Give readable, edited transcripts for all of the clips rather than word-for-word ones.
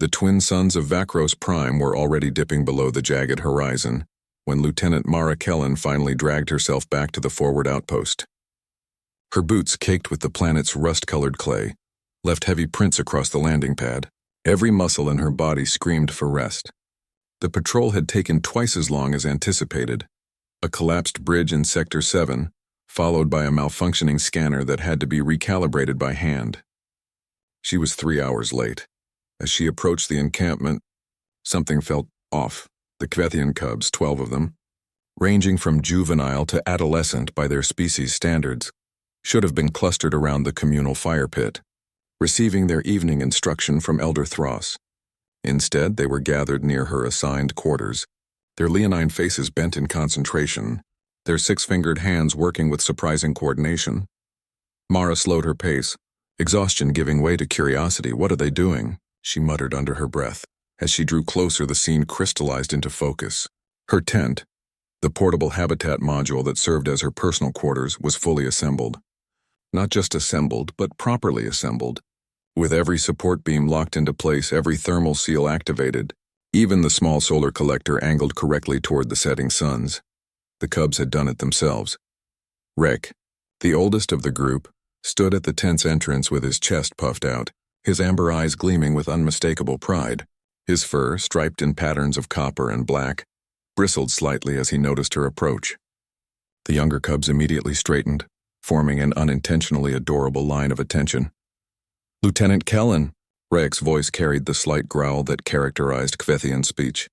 The twin sons of Vakros Prime were already dipping below the jagged horizon when Lieutenant Mara Kellen finally dragged herself back to the forward outpost. Her boots, caked with the planet's rust-colored clay, left heavy prints across the landing pad. Every muscle in her body screamed for rest. The patrol had taken twice as long as anticipated. A collapsed bridge in Sector 7, followed by a malfunctioning scanner that had to be recalibrated by hand. She was 3 hours late. As she approached the encampment, something felt off. The Kvethian cubs, 12 of them, ranging from juvenile to adolescent by their species standards, should have been clustered around the communal fire pit, receiving their evening instruction from Elder Thros. Instead, they were gathered near her assigned quarters, their leonine faces bent in concentration, their six-fingered hands working with surprising coordination. Mara slowed her pace, exhaustion giving way to curiosity. "What are they doing?" she muttered under her breath. As she drew closer, the scene crystallized into focus. Her tent, the portable habitat module that served as her personal quarters, was fully assembled. Not just assembled, but properly assembled. With every support beam locked into place, every thermal seal activated, even the small solar collector angled correctly toward the setting suns. The cubs had done it themselves. Rek, the oldest of the group, stood at the tent's entrance with his chest puffed out, his amber eyes gleaming with unmistakable pride. His fur, striped in patterns of copper and black, bristled slightly as he noticed her approach. The younger cubs immediately straightened, forming an unintentionally adorable line of attention. "Lieutenant Kellen," Rek's voice carried the slight growl that characterized Kvethian speech.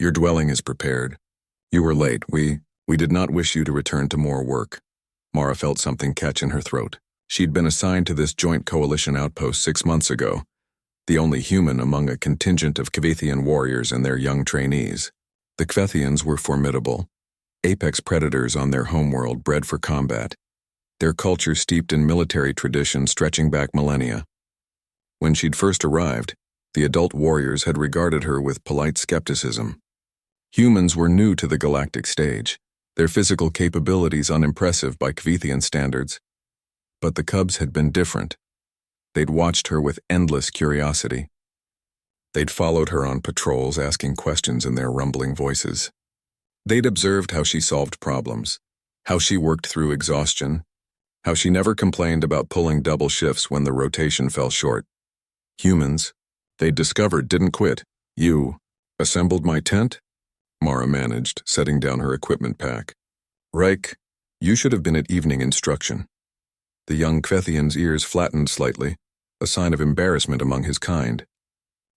"Your dwelling is prepared. You were late. We did not wish you to return to more work." Mara felt something catch in her throat. She'd been assigned to this joint coalition outpost 6 months ago, the only human among a contingent of Kvethian warriors and their young trainees. The Kvethians were formidable, apex predators on their homeworld bred for combat, their culture steeped in military tradition stretching back millennia. When she'd first arrived, the adult warriors had regarded her with polite skepticism. Humans were new to the galactic stage, their physical capabilities unimpressive by Kvethian standards. But the cubs had been different. They'd watched her with endless curiosity. They'd followed her on patrols, asking questions in their rumbling voices. They'd observed how she solved problems, how she worked through exhaustion, how she never complained about pulling double shifts when the rotation fell short. Humans, they'd discovered, didn't quit. "You assembled my tent?" Mara managed, setting down her equipment pack. "Reich, you should have been at evening instruction." The young Kvethian's ears flattened slightly, a sign of embarrassment among his kind.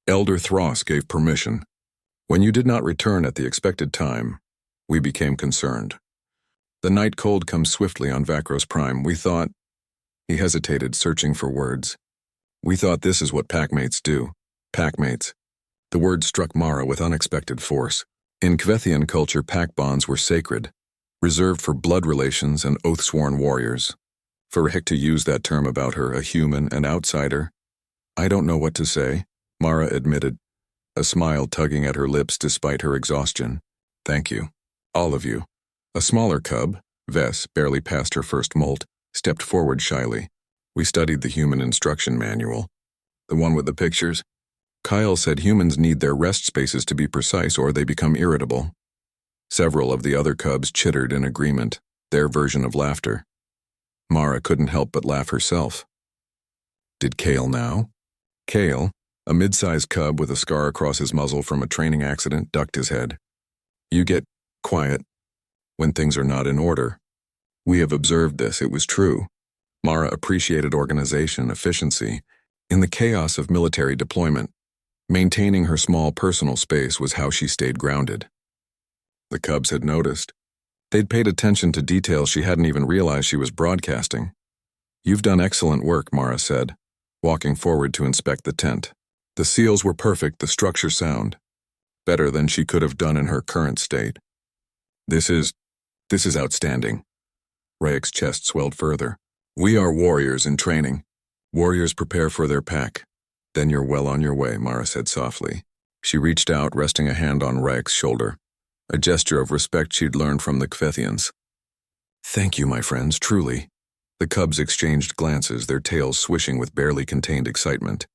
"Elder Thros gave permission. When you did not return at the expected time, we became concerned. The night cold comes swiftly on Vakros Prime. We thought—" He hesitated, searching for words. "We thought this is what packmates do." Packmates. The word struck Mara with unexpected force. In Kvethian culture, pack bonds were sacred, reserved for blood relations and oath-sworn warriors. For Rick to use that term about her, a human, an outsider, "I don't know what to say," Mara admitted, a smile tugging at her lips despite her exhaustion. "Thank you. All of you." A smaller cub, Vess, barely past her first molt, stepped forward shyly. "We studied the human instruction manual. The one with the pictures? Kyle said humans need their rest spaces to be precise or they become irritable." Several of the other cubs chittered in agreement, their version of laughter. Mara couldn't help but laugh herself. Did Kale now? Kale, a mid-sized cub with a scar across his muzzle from a training accident, ducked his head. "You get quiet when things are not in order. We have observed this. It was true." Mara appreciated organization, efficiency. In the chaos of military deployment, maintaining her small personal space was how she stayed grounded. The cubs had noticed. They'd paid attention to details she hadn't even realized she was broadcasting. "You've done excellent work," Mara said, walking forward to inspect the tent. The seals were perfect, the structure sound. Better than she could have done in her current state. This is outstanding." Rayek's chest swelled further. "We are warriors in training. Warriors prepare for their pack. Then you're well on your way," Mara said softly. She reached out, resting a hand on Rayek's shoulder, a gesture of respect she'd learned from the Kvethians. "Thank you, my friends, truly." The cubs exchanged glances, their tails swishing with barely contained excitement.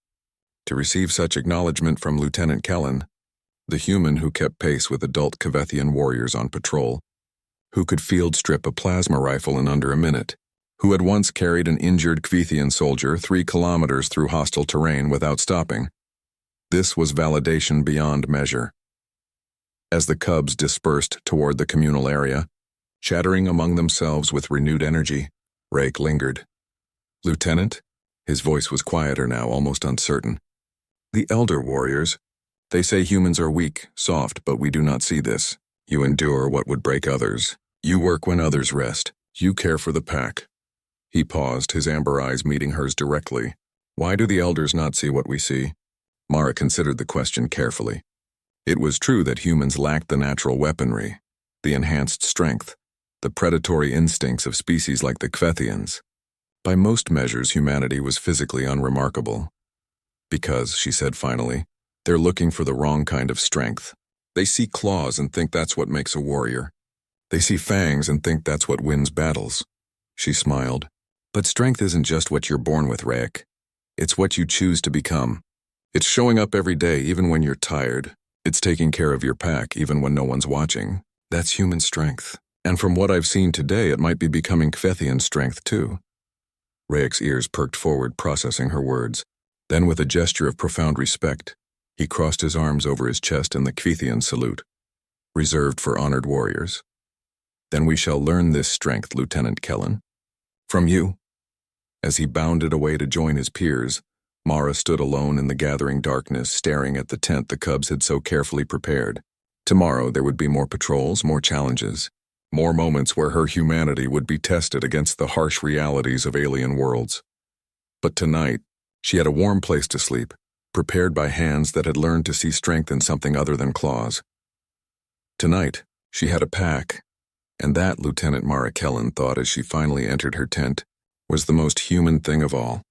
To receive such acknowledgement from Lieutenant Kellen, the human who kept pace with adult Kvethian warriors on patrol, who could field strip a plasma rifle in under a minute, who had once carried an injured Kvethian soldier 3 kilometers through hostile terrain without stopping. This was validation beyond measure. As the cubs dispersed toward the communal area, chattering among themselves with renewed energy, Rake lingered. "Lieutenant?" His voice was quieter now, almost uncertain. "The elder warriors. They say humans are weak, soft, but we do not see this. You endure what would break others. You work when others rest. You care for the pack." He paused, his amber eyes meeting hers directly. "Why do the elders not see what we see?" Mara considered the question carefully. It was true that humans lacked the natural weaponry, the enhanced strength, the predatory instincts of species like the Kvethians. By most measures, humanity was physically unremarkable. Because, she said finally, they're looking for the wrong kind of strength. They see claws and think that's what makes a warrior. They see fangs and think that's what wins battles. She smiled. But strength isn't just what you're born with, Rake. It's what you choose to become. It's showing up every day even when you're tired. It's taking care of your pack even when no one's watching. That's human strength. And from what I've seen today, it might be becoming Kvethian strength too. Rake's ears perked forward, processing her words. Then with a gesture of profound respect, he crossed his arms over his chest in the Kvethian salute, reserved for honored warriors. "Then we shall learn this strength, Lieutenant Kellen. From you." As he bounded away to join his peers, Mara stood alone in the gathering darkness, staring at the tent the cubs had so carefully prepared. Tomorrow there would be more patrols, more challenges, more moments where her humanity would be tested against the harsh realities of alien worlds. But tonight, she had a warm place to sleep, prepared by hands that had learned to see strength in something other than claws. Tonight, she had a pack, and that, Lieutenant Mara Kellen thought as she finally entered her tent, was the most human thing of all.